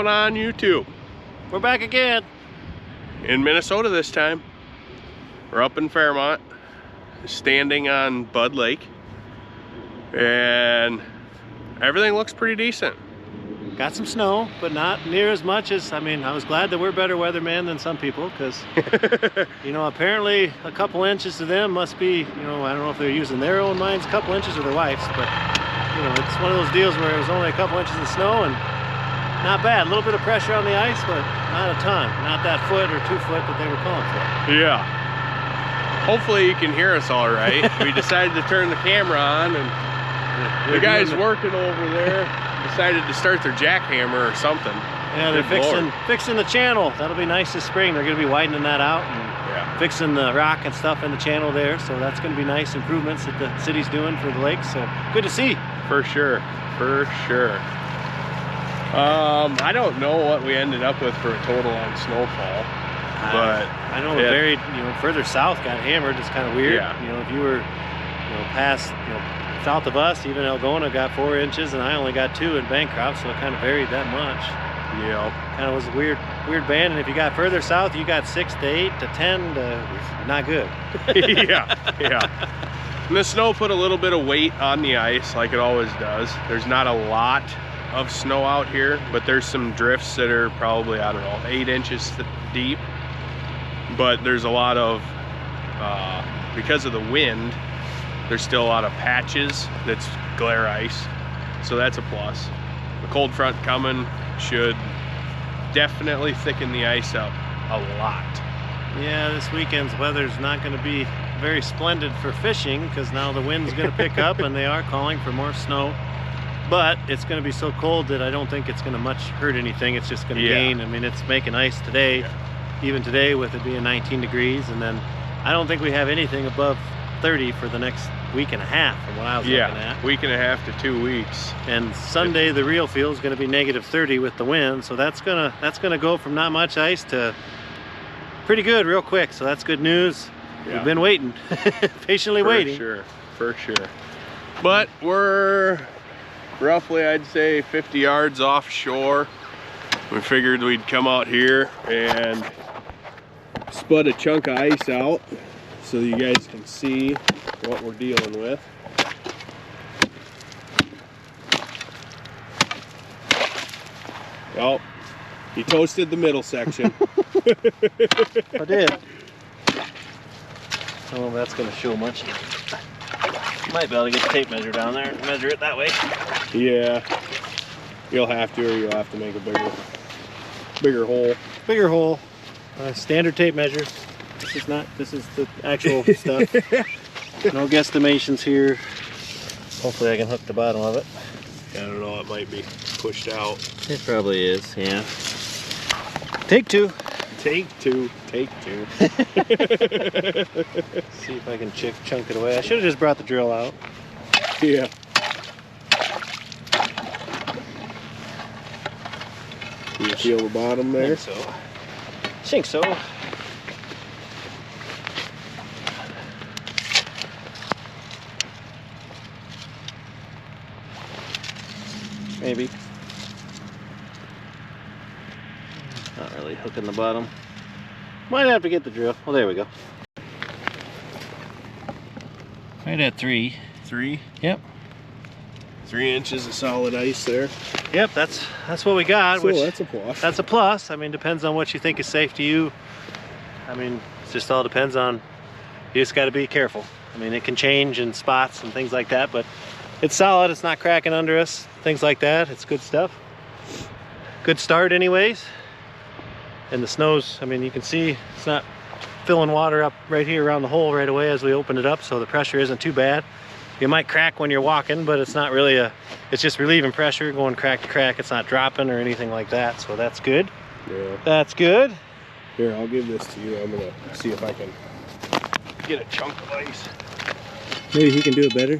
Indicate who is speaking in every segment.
Speaker 1: going on YouTube?
Speaker 2: We're back again.
Speaker 1: In Minnesota this time. We're up in Fairmont, standing on Bud Lake. And everything looks pretty decent.
Speaker 2: Got some snow, but not near as much as, I was glad that we're better weatherman than some people, because, apparently a couple inches to them must be, I don't know if they're using their own minds, a couple inches or their wife's, but, it's one of those deals where it was only a couple inches of snow and not bad. A little bit of pressure on the ice, but not a ton. Not that foot or 2 foot that they were calling for.
Speaker 1: Yeah. Hopefully you can hear us all right. We decided to turn the camera on, and the guys working over there decided to start their jackhammer or something.
Speaker 2: Yeah, they're fixing the channel. That'll be nice this spring. They're going to be widening that out and fixing the rock and stuff in the channel there. So that's going to be nice improvements that the city's doing for the lake. So good to see. For sure. For sure. I don't know what we ended up with for a total on snowfall, but I know very further south got hammered. It's kind of weird.
Speaker 1: Yeah.
Speaker 2: If you were past south of us, even Algona got 4 inches, and I only got 2 in Bancroft, so it kind of varied that much.
Speaker 1: Yeah.
Speaker 2: Kind of was a weird band. And if you got further south, you got 6 to 8 to 10 to not good.
Speaker 1: yeah. And the snow put a little bit of weight on the ice, like it always does. There's not a lot of snow out here, but there's some drifts that are probably, 8 inches deep. But there's a lot of, because of the wind, there's still a lot of patches that's glare ice, so that's a plus. The cold front coming should definitely thicken the ice up a lot.
Speaker 2: Yeah, this weekend's weather's not going to be very splendid for fishing, because now the wind's going to pick up and they are calling for more snow. But it's going to be so cold that I don't think it's going to much hurt anything. It's just going to gain. It's making ice today, even today with it being 19 degrees, and then I don't think we have anything above 30 for the next week and a half from what I was looking at.
Speaker 1: Week and a half to 2 weeks.
Speaker 2: And Sunday the real feel is going to be negative 30 with the wind, so that's gonna go from not much ice to pretty good real quick. So that's good news. We've been waiting, patiently waiting.
Speaker 1: For sure. But we're roughly, I'd say, 50 yards offshore. We figured we'd come out here and spud a chunk of ice out so you guys can see what we're dealing with. Well, he toasted the middle section.
Speaker 2: I did. I don't know if that's going to show much. Might be able to get the tape measure down there and measure it that way.
Speaker 1: Yeah, you'll have to, or you'll have to make a bigger hole.
Speaker 2: Bigger hole. Standard tape measure. This is the actual stuff. No guesstimations here. Hopefully I can hook the bottom of it.
Speaker 1: I don't know, it might be pushed out.
Speaker 2: It probably is, yeah. Take two.
Speaker 1: Take two.
Speaker 2: See if I can chunk it away. I should have just brought the drill out.
Speaker 1: Yeah. You feel the bottom there?
Speaker 2: I think so. Maybe. Not really hooking the bottom. Might have to get the drill. Well, there we go. Right at 3.
Speaker 1: 3?
Speaker 2: Yep.
Speaker 1: 3 inches of solid ice there.
Speaker 2: Yep, that's what we got.
Speaker 1: So which, that's a plus.
Speaker 2: That's a plus. Depends on what you think is safe to you. It just all depends on, you just got to be careful. It can change in spots and things like that, but it's solid. It's not cracking under us, things like that. It's good stuff. Good start anyways. And the snow's, you can see it's not filling water up right here around the hole right away as we open it up, so the pressure isn't too bad. You might crack when you're walking, but it's not really it's just relieving pressure, going crack to crack. It's not dropping or anything like that, so that's good.
Speaker 1: Yeah.
Speaker 2: That's good.
Speaker 1: Here, I'll give this to you. I'm gonna see if I can get a chunk of ice.
Speaker 2: Maybe he can do it better.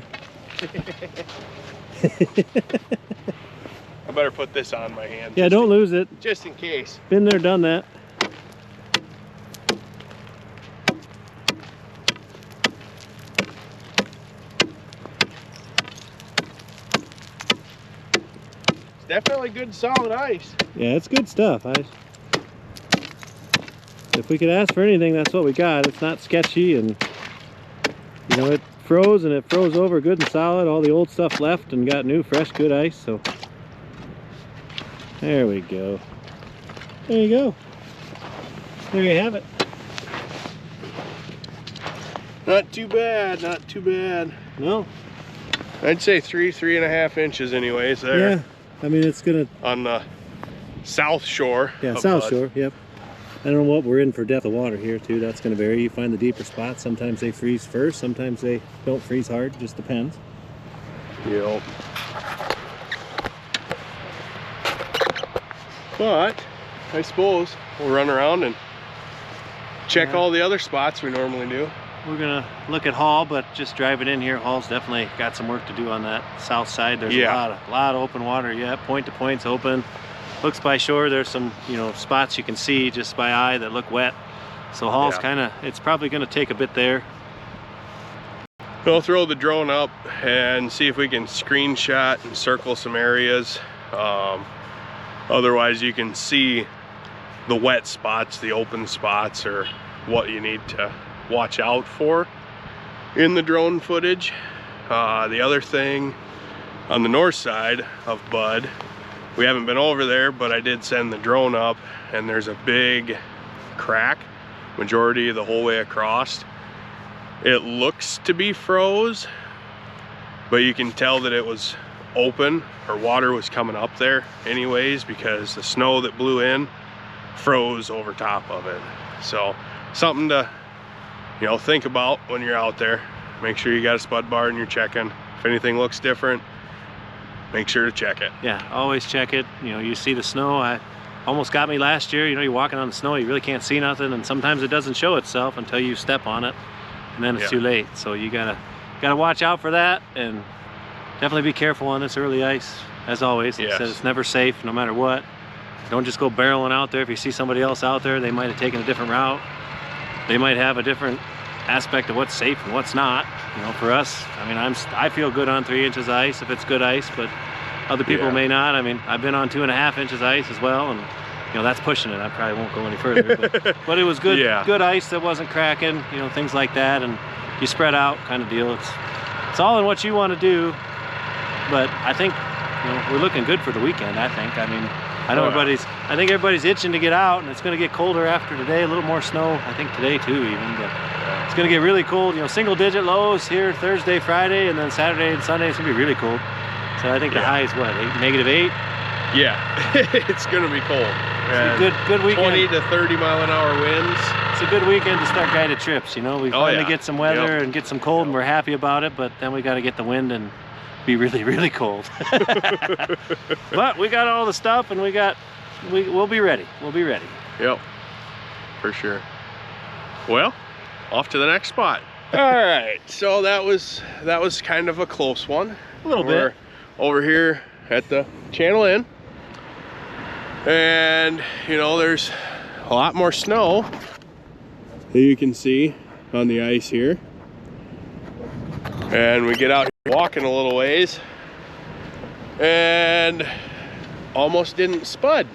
Speaker 1: I better put this on my hand.
Speaker 2: Yeah, don't lose it.
Speaker 1: Just in case.
Speaker 2: Been there, done that.
Speaker 1: definitely good solid ice.
Speaker 2: Yeah, it's good stuff. If we could ask for anything, that's what we got. It's not sketchy, and you know, it froze and it froze over good and solid. All the old stuff left and got new, fresh, good ice. So there we go. There you go. There you have it.
Speaker 1: Not too bad, not too bad.
Speaker 2: No.
Speaker 1: I'd say 3.5 inches anyways there.
Speaker 2: Yeah, I mean, it's gonna...
Speaker 1: On the south shore.
Speaker 2: Yeah, south shore, yep. I don't know what we're in for depth of water here too. That's gonna vary. You find the deeper spots. Sometimes they freeze first, sometimes they don't freeze hard. Just depends.
Speaker 1: Yep. But I suppose we'll run around and check all the other spots we normally do.
Speaker 2: We're gonna look at Hall, but just driving in here, Hall's definitely got some work to do on that south side. There's a lot of open water. Yeah, point to point's open. Looks by shore. There's some, you know, spots you can see just by eye that look wet. So Hall's kind of, it's probably gonna take a bit there.
Speaker 1: We'll throw the drone up and see if we can screenshot and circle some areas. Otherwise, you can see the wet spots, the open spots, or what you need to watch out for in the drone footage. The other thing on the north side of Bud, we haven't been over there, but I did send the drone up, and there's a big crack, majority of the whole way across. It looks to be froze, but you can tell that it was open, or water was coming up there anyways, because the snow that blew in froze over top of it. So something to, you know, think about when you're out there. Make sure you got a spud bar and you're checking. If anything looks different, make sure to check it.
Speaker 2: Yeah, always check it. You know, you see the snow. I almost got me last year. You know, you're walking on the snow, you really can't see nothing, and sometimes it doesn't show itself until you step on it, and then it's too late. So you gotta watch out for that, and definitely be careful on this early ice. As always, it says it's never safe, no matter what. Don't just go barreling out there. If you see somebody else out there, they might have taken a different route. They might have a different aspect of what's safe and what's not. You know, for us, I mean, I feel good on 3 inches ice if it's good ice, but other people may not. I mean, I've been on 2.5 inches ice as well, and you know, that's pushing it. I probably won't go any further, but it was good, good ice that wasn't cracking. You know, things like that, and you spread out kind of deal. It's all in what you want to do, but I think, you know, we're looking good for the weekend. I think. I mean, I know I think everybody's itching to get out, and it's going to get colder after today. A little more snow, I think today too, even. But it's going to get really cold. You know, single-digit lows here Thursday, Friday, and then Saturday and Sunday it's going to be really cold. So I think the high is what, -8?
Speaker 1: Yeah, it's going to be cold.
Speaker 2: It's a good weekend.
Speaker 1: 20 to 30 mile an hour winds.
Speaker 2: It's a good weekend to start guided trips. You know, we finally get some weather and get some cold, and we're happy about it. But then we got to get the wind and be really, really cold. But we got all the stuff, and we'll be ready. We'll be ready.
Speaker 1: Yep, for sure. Well, off to the next spot. All right, so that was kind of a close one.
Speaker 2: A little bit.
Speaker 1: Over here at the Channel Inn, and you know, there's a lot more snow that you can see on the ice here, and we get out here walking a little ways and almost didn't spud.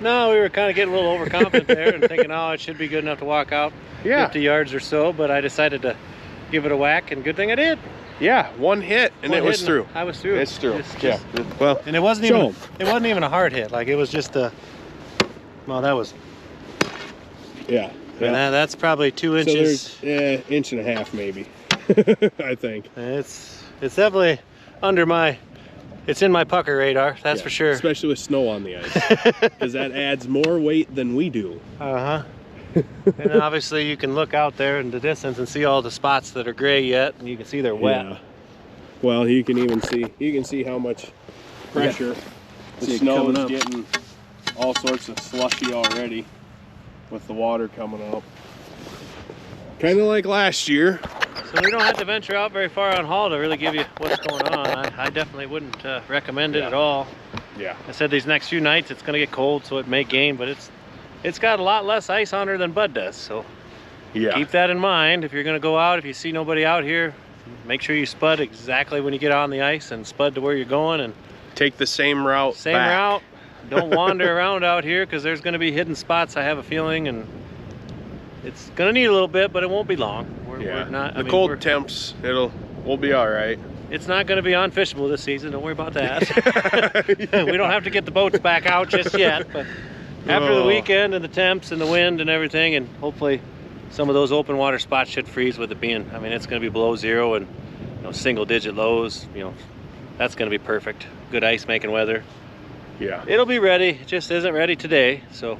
Speaker 2: No, we were kind of getting a little overconfident there and thinking, oh, it should be good enough to walk out 50 yards or so, but I decided to give it a whack, and good thing I did.
Speaker 1: Yeah, one hit and it was through.
Speaker 2: I was through.
Speaker 1: It's through. Yeah. Well,
Speaker 2: and it wasn't even a hard hit. Like, it was just a, well, that was.
Speaker 1: Yeah.
Speaker 2: And that's probably 2 inches.
Speaker 1: So there's 1.5 inches maybe. I think.
Speaker 2: It's definitely under my, it's in my pucker radar. That's for sure.
Speaker 1: Especially with snow on the ice, because that adds more weight than we do.
Speaker 2: And obviously you can look out there in the distance and see all the spots that are gray yet, and you can see they're wet.
Speaker 1: Yeah. Well, you can even see how much pressure the snow is getting. All sorts of slushy already with the water coming up. Kind of like last year.
Speaker 2: So we don't have to venture out very far on Hall to really give you what's going on. I definitely wouldn't recommend it at all.
Speaker 1: Yeah.
Speaker 2: I said these next few nights it's going to get cold, so it may gain, but it's got a lot less ice on her than Bud does, so keep that in mind. If you're going to go out, if you see nobody out here, make sure you spud exactly when you get on the ice and spud to where you're going, and
Speaker 1: Take the same route
Speaker 2: Same
Speaker 1: back.
Speaker 2: route. Don't wander around out here because there's going to be hidden spots, I have a feeling, and it's going to need a little bit, but it won't be long.
Speaker 1: Yeah.
Speaker 2: We're not,
Speaker 1: the cold temps, we'll be all right.
Speaker 2: It's not going to be unfishable this season. Don't worry about that. We don't have to get the boats back out just yet, but after the weekend and the temps and the wind and everything, and hopefully some of those open water spots should freeze with it being, I mean, it's going to be below zero and, you know, single digit lows, you know, that's going to be perfect. Good ice making weather.
Speaker 1: Yeah.
Speaker 2: It'll be ready. It just isn't ready today. So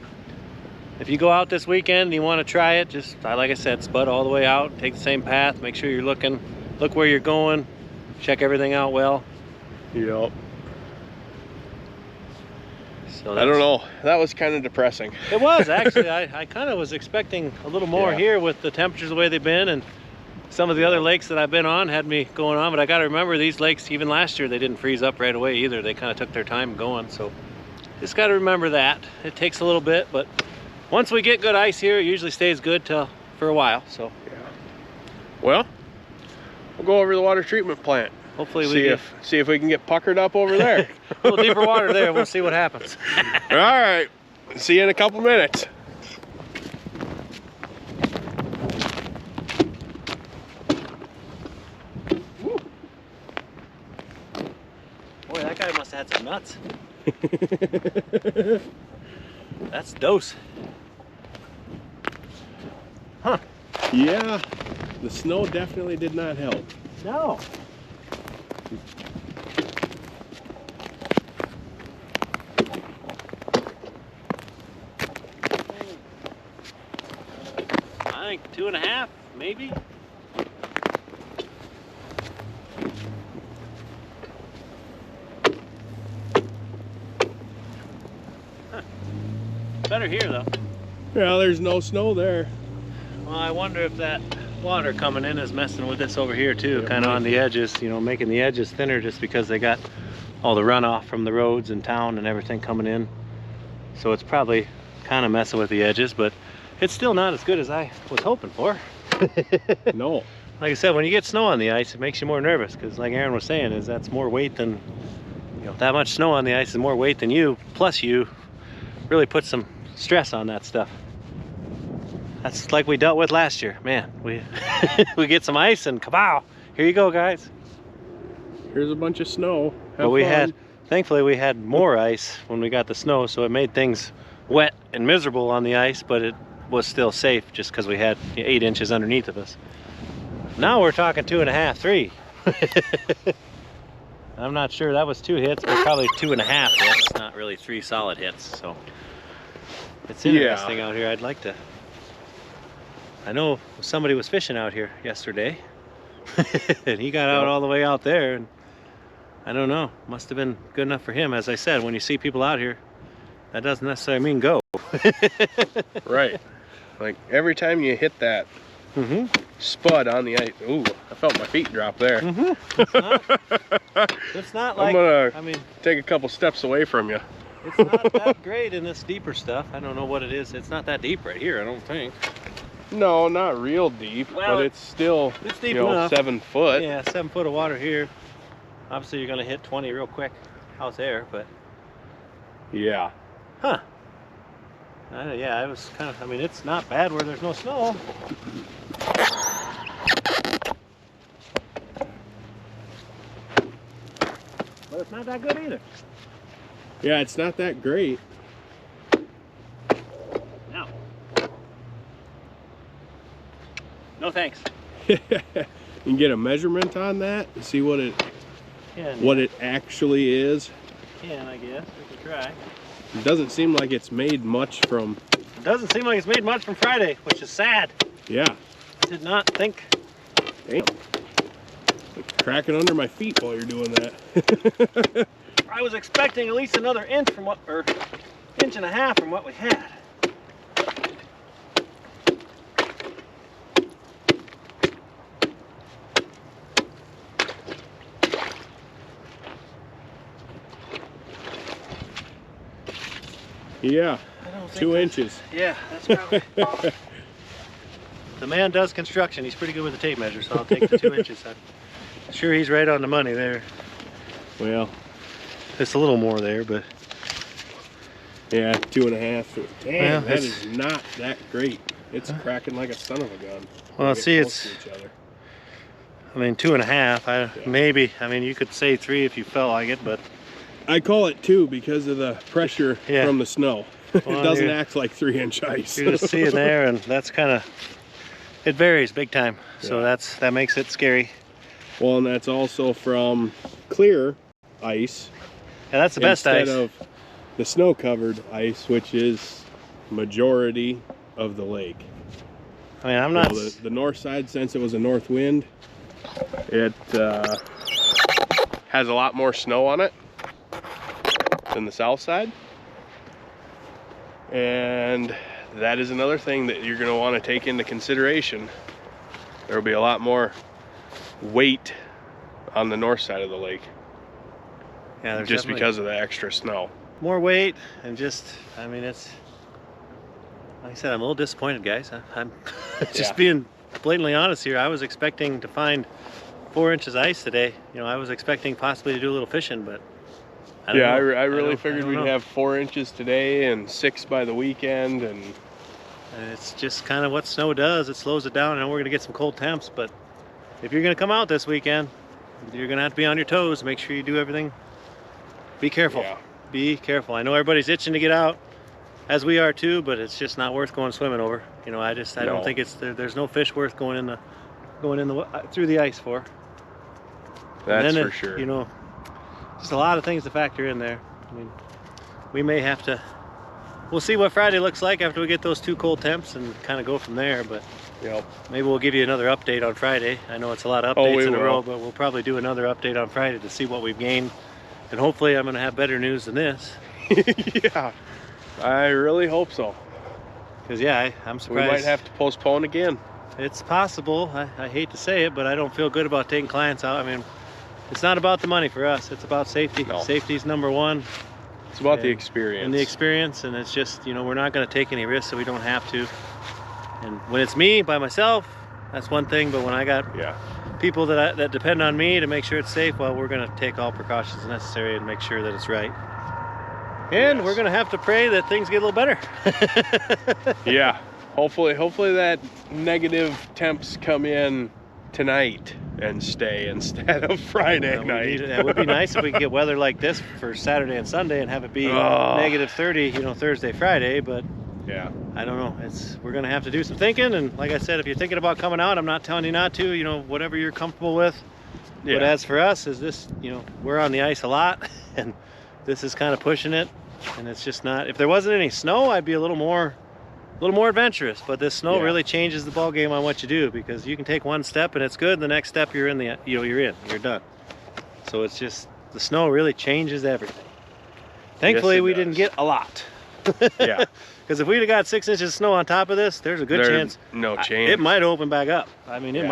Speaker 2: if you go out this weekend and you want to try it, just, like I said, spud all the way out, take the same path, make sure you're looking, look where you're going, check everything out well.
Speaker 1: Yep.
Speaker 2: So
Speaker 1: I don't know. That was kind of depressing.
Speaker 2: It was actually. I kind of was expecting a little more here with the temperatures the way they've been, and some of the other lakes that I've been on had me going on. But I got to remember, these lakes, even last year, they didn't freeze up right away either. They kind of took their time going. So just got to remember that. It takes a little bit, but once we get good ice here, it usually stays good for a while. So
Speaker 1: yeah. Well, we'll go over to the water treatment plant.
Speaker 2: Hopefully
Speaker 1: see if we can get puckered up over there.
Speaker 2: A little deeper water there, we'll see what happens.
Speaker 1: All right, see you in a couple minutes.
Speaker 2: Boy, that guy must have had some nuts. That's dose. Huh.
Speaker 1: Yeah, the snow definitely did not help.
Speaker 2: No. I think 2.5, maybe. Huh. Better here though.
Speaker 1: Yeah, there's no snow there.
Speaker 2: Well, I wonder if that water coming in is messing with this over here too,
Speaker 1: Yeah,
Speaker 2: kind of on the edges, you know, making the edges thinner just because they got all the runoff from the roads in town and everything coming in. So it's probably kind of messing with the edges, but it's still not as good as I was hoping for.
Speaker 1: No.
Speaker 2: Like I said, when you get snow on the ice, it makes you more nervous because, like Aaron was saying, is that's more weight than, you know, that much snow on the ice is more weight than you, plus you really put some stress on that stuff. That's like we dealt with last year. Man, we we get some ice and kapow, here you go, guys.
Speaker 1: Here's a bunch of snow.
Speaker 2: But we had, thankfully we had more ice when we got the snow, so it made things wet and miserable on the ice, but it was still safe just because we had 8 inches underneath of us. Now we're talking 2.5, 3. I'm not sure, that was 2 hits, but probably 2.5 hits, not really 3 solid hits. So it's interesting out here. I'd like to, I know somebody was fishing out here yesterday and he got out all the way out there, and I don't know, must have been good enough for him. As I said, when you see people out here, that doesn't necessarily mean go.
Speaker 1: Right. Like every time you hit that spud on the ice, ooh, I felt my feet drop there.
Speaker 2: It's not like,
Speaker 1: I'm gonna
Speaker 2: I mean,
Speaker 1: take a couple steps away from you.
Speaker 2: it's not that great in this deeper stuff. I don't know what it is. It's not that deep right here, I don't think.
Speaker 1: No, not real deep,
Speaker 2: Well,
Speaker 1: but it's still,
Speaker 2: it's deep
Speaker 1: you know,
Speaker 2: enough.
Speaker 1: 7 foot.
Speaker 2: Yeah, 7 foot of water here. Obviously you're gonna hit 20 real quick out there, but
Speaker 1: Yeah.
Speaker 2: huh. Yeah, it was kind of, I mean, it's not bad where there's no snow. But it's not that good either.
Speaker 1: Yeah, it's not that great.
Speaker 2: No. No thanks.
Speaker 1: You can get a measurement on that and see what it actually is.
Speaker 2: Can, I guess. We can try.
Speaker 1: It doesn't seem like it's made much from.
Speaker 2: It doesn't seem like it's made much from Friday, which is sad.
Speaker 1: Yeah.
Speaker 2: Did not think.
Speaker 1: Damn. Like cracking under my feet while you're doing that.
Speaker 2: I was expecting at least another inch from what, or 1.5 inches from what we had.
Speaker 1: Yeah.
Speaker 2: I don't think
Speaker 1: 2
Speaker 2: that's-
Speaker 1: inches.
Speaker 2: Yeah, that's probably. The man does construction. He's pretty good with the tape measure, so I'll take the 2 inches. I'm sure he's right on the money there.
Speaker 1: Well,
Speaker 2: it's a little more there, but
Speaker 1: yeah, 2.5. Damn,
Speaker 2: well,
Speaker 1: that is not that great. It's cracking like a son of a gun.
Speaker 2: Well,
Speaker 1: They
Speaker 2: see,
Speaker 1: get close
Speaker 2: it's,
Speaker 1: to each other.
Speaker 2: I mean, 2.5. Maybe, I mean, you could say 3 if you felt like it, but
Speaker 1: I call it 2 because of the pressure from the snow.
Speaker 2: Well,
Speaker 1: it doesn't act like 3-inch ice.
Speaker 2: You're just seeing there, and that's kind of, it varies big time. So that makes it scary.
Speaker 1: Well, and that's also from clear ice.
Speaker 2: Yeah, that's the best ice.
Speaker 1: Instead of the snow-covered ice, which is majority of the lake.
Speaker 2: I mean, I'm not...
Speaker 1: The north side, since it was a north wind, it has a lot more snow on it than the south side. And that is another thing that you're going to want to take into consideration. There will be a lot more weight on the north side of the lake.
Speaker 2: Yeah, there's
Speaker 1: just because of the extra snow.
Speaker 2: More weight, and just, I mean, it's, like I said, I'm a little disappointed, guys. I'm just being blatantly honest here. I was expecting to find 4 inches ice today. You know, I was expecting possibly to do a little fishing, but I don't know.
Speaker 1: I really figured we'd have 4 inches today and 6 by the weekend, and
Speaker 2: it's just kind of what snow does. It slows it down. I know we're gonna get some cold temps, but if you're gonna come out this weekend, you're gonna have to be on your toes. Make sure you do everything. Be careful.
Speaker 1: Yeah.
Speaker 2: Be careful. I know everybody's itching to get out, as we are too, but it's just not worth going swimming over. You know, I don't think it's there's no fish worth going in the through the ice for.
Speaker 1: That's for sure.
Speaker 2: You know, just a lot of things to factor in there. I mean, we may have to. We'll see what Friday looks like after we get those 2 cold temps and kind of go from there. But maybe we'll give you another update on Friday. I know it's a lot of updates in a row, but we'll probably do another update on Friday to see what we've gained. And hopefully I'm going to have better news than this.
Speaker 1: Yeah, I really hope so.
Speaker 2: Because, yeah, I'm surprised.
Speaker 1: We might have to postpone again.
Speaker 2: It's possible. I hate to say it, but I don't feel good about taking clients out. I mean, it's not about the money for us. It's about safety.
Speaker 1: No.
Speaker 2: Safety's #1.
Speaker 1: It's about the experience.
Speaker 2: And the experience, and it's just, you know, we're not going to take any risks that we don't have to. And when it's me, by myself, that's one thing. But when I got people that depend on me to make sure it's safe, well, we're going to take all precautions necessary and make sure that it's right. And we're going to have to pray that things get a little better.
Speaker 1: Yeah, hopefully that negative temps come in tonight and stay instead of Friday night.
Speaker 2: It would be nice if we could get weather like this for Saturday and Sunday and have it be -30, you know, Thursday, Friday, but
Speaker 1: yeah,
Speaker 2: I don't know. We're gonna have to do some thinking, and like I said, if you're thinking about coming out, I'm not telling you not to, you know, whatever you're comfortable with. But as for us, is this, you know, we're on the ice a lot, and this is kind of pushing it, and it's just not. If there wasn't any snow, I'd be a little more adventurous, but this snow really changes the ball game on what you do, because you can take one step and it's good, the next step you're done. So it's just, the snow really changes everything. Thankfully we didn't get a lot.
Speaker 1: Yeah,
Speaker 2: because if we'd have got 6 inches of snow on top of this, there's a good chance it might open back up. I mean, it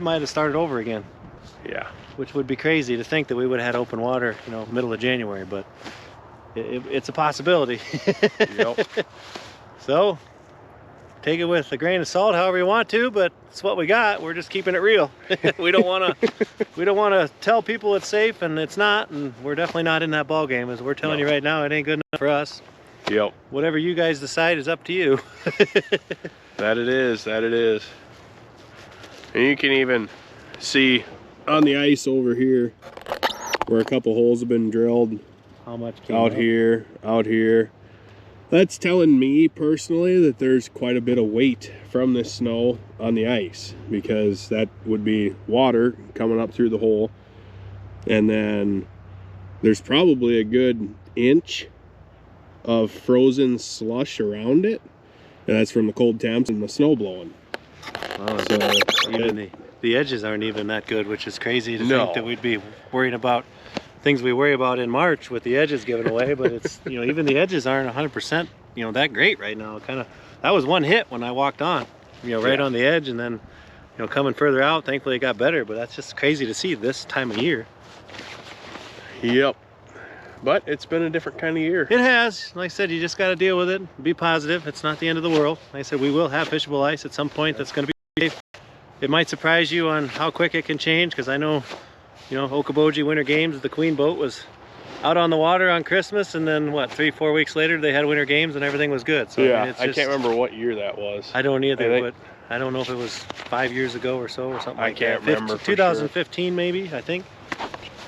Speaker 2: might have started over again.
Speaker 1: Yeah,
Speaker 2: which would be crazy to think that we would have had open water, you know, middle of January, but it's a possibility. So take it with a grain of salt, however you want to, but it's what we got. We're just keeping it real. we don't want to tell people it's safe, and it's not, and we're definitely not in that ball game. As we're telling you right now, it ain't good enough for us.
Speaker 1: Yep.
Speaker 2: Whatever you guys decide is up to you.
Speaker 1: That it is. And you can even see on the ice over here where a couple holes have been drilled.
Speaker 2: How much
Speaker 1: out here. That's telling me personally that there's quite a bit of weight from this snow on the ice, because that would be water coming up through the hole, and then there's probably a good inch of frozen slush around it, and that's from the cold temps and the snow blowing.
Speaker 2: So even the edges aren't even that good, which is crazy to think that we'd be worrying about things we worry about in March with the edges given away. But it's, you know, even the edges aren't 100%, you know, that great right now. That was one hit when I walked on, you know, right on the edge, and then, you know, coming further out, thankfully it got better. But that's just crazy to see this time of year.
Speaker 1: Yep. But it's been a different kind of year.
Speaker 2: It has. Like I said, you just got to deal with it. Be positive. It's not the end of the world. Like I said, we will have fishable ice at some point that's going to be safe. It might surprise you on how quick it can change, because I know, you know, Okoboji Winter Games, the Queen boat was out on the water on Christmas, and then what, 3-4 weeks later they had winter games and everything was good. So
Speaker 1: yeah,
Speaker 2: I mean, it's
Speaker 1: I
Speaker 2: just,
Speaker 1: can't remember what year that was.
Speaker 2: I don't either,
Speaker 1: but
Speaker 2: I don't know if it was 5 years ago or so or something like that.
Speaker 1: I can't remember.
Speaker 2: 2015 maybe, I think.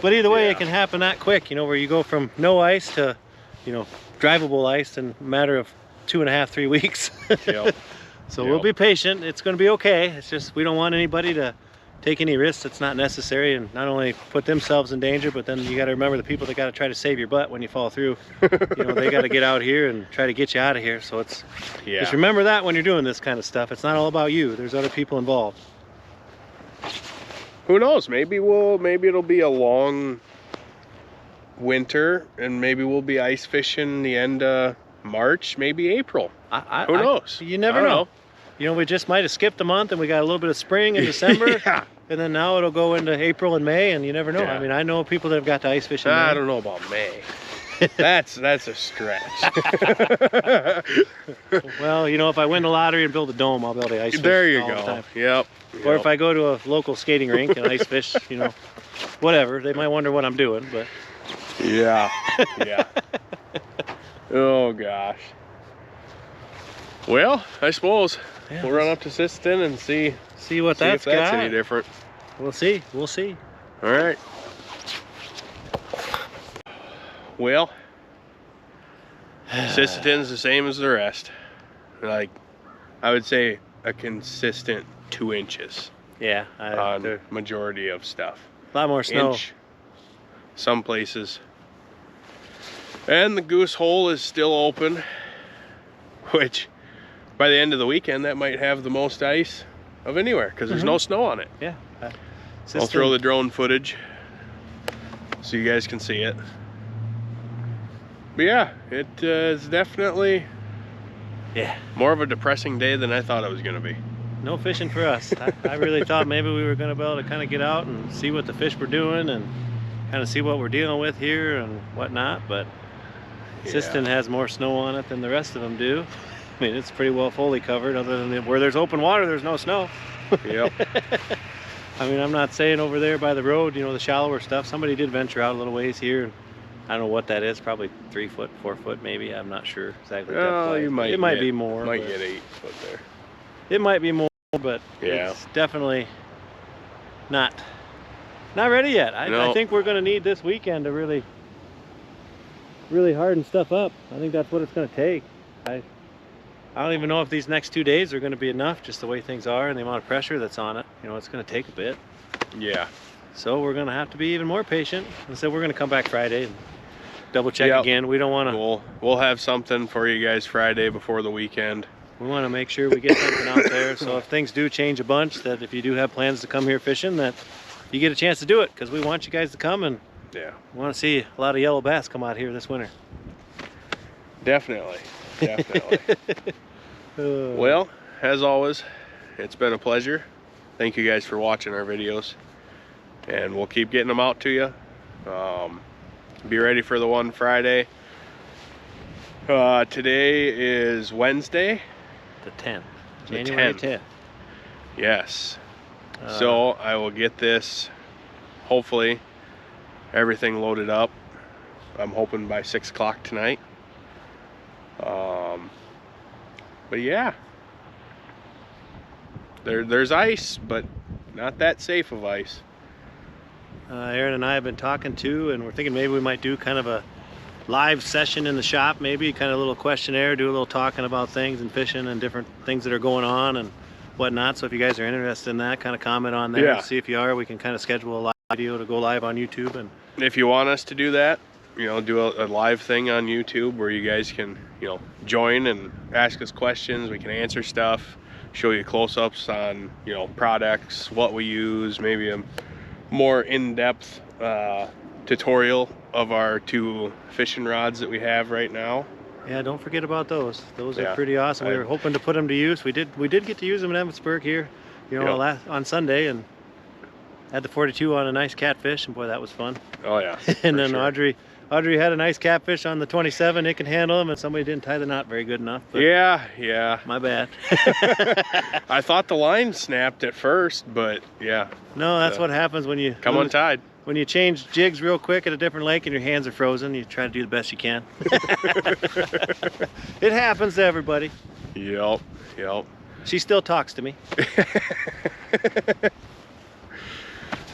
Speaker 2: But either way,
Speaker 1: Yeah.
Speaker 2: it can happen that quick, you know, where you go from no ice to, you know, drivable ice in a matter of 2.5-3 weeks.
Speaker 1: Yep.
Speaker 2: So
Speaker 1: Yep.
Speaker 2: we'll be patient. It's going to be okay. It's just we don't want anybody to take any risks that's not necessary, and not only put themselves in danger, but then you got to remember the people that got to try to save your butt when you fall through. You know, they got to get out here and try to get you out of here. So it's just remember that when you're doing this kind of stuff. It's not all about you. There's other people involved.
Speaker 1: Who knows? Maybe it'll be a long winter, and maybe we'll be ice fishing the end of March, maybe April. Who knows?
Speaker 2: You never know. You know, we just might have skipped a month and we got a little bit of spring in December.
Speaker 1: Yeah.
Speaker 2: And then now it'll go into April and May, and you never know.
Speaker 1: Yeah.
Speaker 2: I mean, I know people that have got to ice fish in May.
Speaker 1: I don't know about May. That's a stretch.
Speaker 2: Well, you know, if I win the lottery and build a dome, I'll be able to ice fish.
Speaker 1: There you
Speaker 2: all the
Speaker 1: go.
Speaker 2: time.
Speaker 1: Yep.
Speaker 2: Or if I go to a local skating rink and ice fish, you know, whatever. They might wonder what I'm doing, but
Speaker 1: Yeah. Yeah. Oh gosh. Well, I suppose we'll run up to Cist and see
Speaker 2: what
Speaker 1: if
Speaker 2: that's
Speaker 1: that's
Speaker 2: got.
Speaker 1: any different.
Speaker 2: We'll see. We'll see.
Speaker 1: All right. Well, Cistitin's the same as the rest. Like, I would say a consistent 2 inches
Speaker 2: Yeah.
Speaker 1: on
Speaker 2: There's
Speaker 1: majority of stuff.
Speaker 2: a lot more snow.
Speaker 1: Inch, some places. And the goose hole is still open, which by the end of the weekend, that might have the most ice of anywhere, because there's no snow on it.
Speaker 2: Yeah.
Speaker 1: I'll throw the drone footage so you guys can see it. But yeah, it is definitely more of a depressing day than I thought it was going to be.
Speaker 2: No fishing for us. I really thought maybe we were going to be able to kind of get out and see what the fish were doing and kind of see what we're dealing with here and whatnot, but Siston has more snow on it than the rest of them do. I mean, it's pretty well fully covered, other than where there's open water, there's no snow.
Speaker 1: Yep.
Speaker 2: I mean, I'm not saying over there by the road, you know, the shallower stuff. Somebody did venture out a little ways here. I don't know what that is, probably 3 foot, 4 foot maybe. I'm not sure exactly.
Speaker 1: Oh,
Speaker 2: it might be more.
Speaker 1: Might get 8 foot there.
Speaker 2: It might be more, but it's definitely not ready yet. I think we're going to need this weekend to really harden stuff up. I think that's what it's going to take. I don't even know if these next 2 days are going to be enough, just the way things are and the amount of pressure that's on it. You know, it's going to take a bit.
Speaker 1: Yeah.
Speaker 2: So we're going to have to be even more patient. And so we're going to come back Friday and double check again. We don't want to.
Speaker 1: We'll have something for you guys Friday before the weekend.
Speaker 2: We want to make sure we get something out there. So if things do change a bunch, that if you do have plans to come here fishing, that you get a chance to do it, because we want you guys to come, and we want to see a lot of yellow bass come out here this winter.
Speaker 1: Definitely. Well, as always, it's been a pleasure. Thank you guys for watching our videos, and we'll keep getting them out to you. Be ready for the one Friday. Today is Wednesday,
Speaker 2: the 10th, January 10th.
Speaker 1: Yes. So I will get this, hopefully everything loaded up. I'm hoping by 6 o'clock tonight. But yeah, there's ice, but not that safe of ice.
Speaker 2: Aaron and I have been talking too, and we're thinking maybe we might do kind of a live session in the shop, maybe kind of a little questionnaire, do a little talking about things and fishing and different things that are going on and whatnot. So if you guys are interested in that, kind of comment on there. See if you are, we can kind of schedule a live video to go live on YouTube. And
Speaker 1: if you want us to do that, you know, do a live thing on YouTube where you guys can, you know, join and ask us questions. We can answer stuff, show you close-ups on, you know, products, what we use, maybe a more in-depth tutorial of our 2 fishing rods that we have right now.
Speaker 2: Yeah, don't forget about those. Those are pretty awesome. We were hoping to put them to use. We did get to use them in Evansburg here, you know, on Sunday, and had the 42 on a nice catfish, and boy, that was fun.
Speaker 1: Oh yeah.
Speaker 2: And then Audrey had a nice catfish on the 27. It can handle them, and somebody didn't tie the knot very good enough.
Speaker 1: Yeah.
Speaker 2: My bad.
Speaker 1: I thought the line snapped at first, but yeah.
Speaker 2: No, that's what happens when you
Speaker 1: come untied.
Speaker 2: when you change jigs real quick at a different lake and your hands are frozen, you try to do the best you can. It happens to everybody.
Speaker 1: Yep, yep.
Speaker 2: She still talks to me.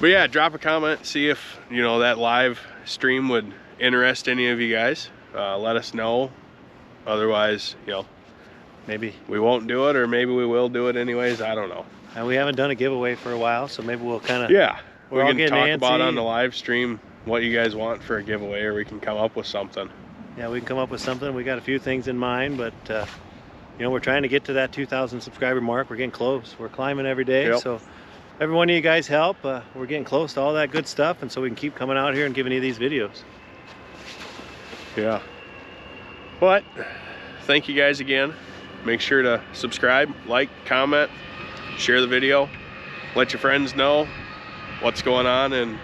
Speaker 1: But yeah, drop a comment, see if, you know, that live stream would interest any of you guys. Let us know. Otherwise, you know,
Speaker 2: Maybe.
Speaker 1: we won't do it, or maybe we will do it anyways. I don't know.
Speaker 2: And we haven't done a giveaway for a while, so maybe we'll kind of...
Speaker 1: Yeah,
Speaker 2: We're all
Speaker 1: we can
Speaker 2: getting
Speaker 1: talk
Speaker 2: antsy.
Speaker 1: about on the live stream what you guys want for a giveaway, or we can come up with something.
Speaker 2: Yeah, we can come up with something. We got a few things in mind, but you know, we're trying to get to that 2,000 subscriber mark. We're getting close. We're climbing every day.
Speaker 1: Yep.
Speaker 2: So every one of you guys help. We're getting close to all that good stuff, and so we can keep coming out here and giving you these videos.
Speaker 1: Yeah. But thank you guys again. Make sure to subscribe, like, comment, share the video. Let your friends know what's going on in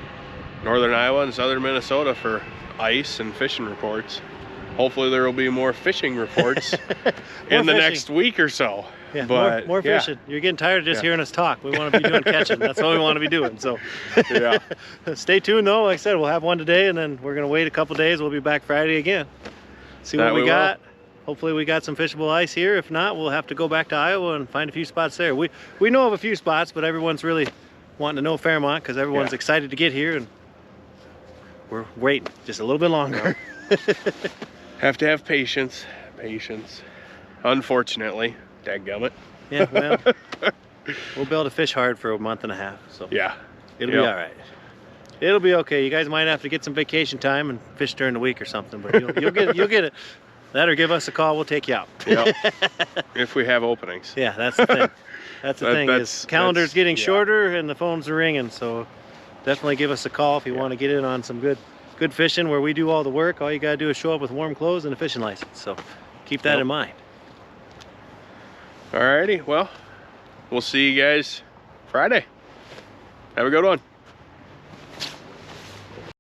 Speaker 1: northern Iowa and southern Minnesota for ice and fishing reports. Hopefully there will be more fishing reports in the next week or so.
Speaker 2: Yeah,
Speaker 1: but
Speaker 2: more
Speaker 1: yeah.
Speaker 2: fishing. You're getting tired of just hearing us talk. We want to be doing catching. That's what we want to be doing. So
Speaker 1: Yeah.
Speaker 2: stay tuned though. Like I said, we'll have one today, and then we're going to wait a couple days. We'll be back Friday again. See what
Speaker 1: That
Speaker 2: we
Speaker 1: we
Speaker 2: got. Hopefully we got some fishable ice here. If not, we'll have to go back to Iowa and find a few spots there. We know of a few spots, but everyone's really wanting to know Fairmont because everyone's excited to get here, and we're waiting just a little bit longer.
Speaker 1: Have to have patience. Unfortunately, dadgummit.
Speaker 2: Yeah, well, we'll be able to fish hard for a month and a half, so
Speaker 1: Yeah.
Speaker 2: it'll be all right. It'll be okay. You guys might have to get some vacation time and fish during the week or something, but you'll get it. That, or give us a call. We'll take you out.
Speaker 1: Yep. If we have openings.
Speaker 2: Yeah, that's the thing. That's the thing is calendar's getting shorter and the phones are ringing. So definitely give us a call if you want to get in on some good fishing where we do all the work. All you gotta do is show up with warm clothes and a fishing license. So keep that in mind.
Speaker 1: Alrighty, well, we'll see you guys Friday. Have a good one.